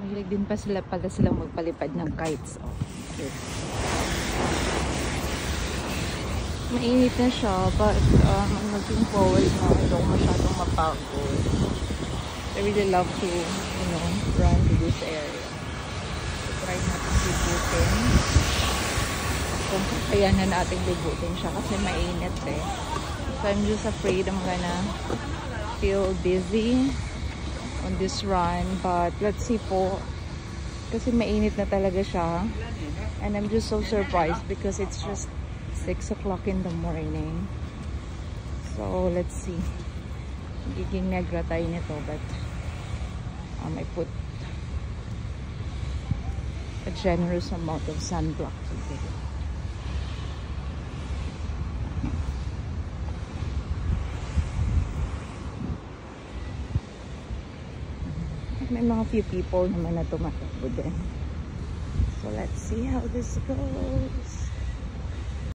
Mahilig din pa sila pala silang magpalipad ng kites. Oh, cute. Mainit na siya, but I'm looking forward na ito masyadong mapagod. I really love to, you know, run to this area. So, try natin libutin. Kung kaya na natin libutin siya kasi mainit eh. So, I'm just afraid I'm gonna feel dizzy on this run, but let's see po kasi mainit na talaga siya, and I'm just so surprised because it's just 6 o'clock in the morning. So let's see, magiging negra tayo nito, but I put a generous amount of sunblock today. May mga few people naman na tumatakbo din. So let's see how this goes.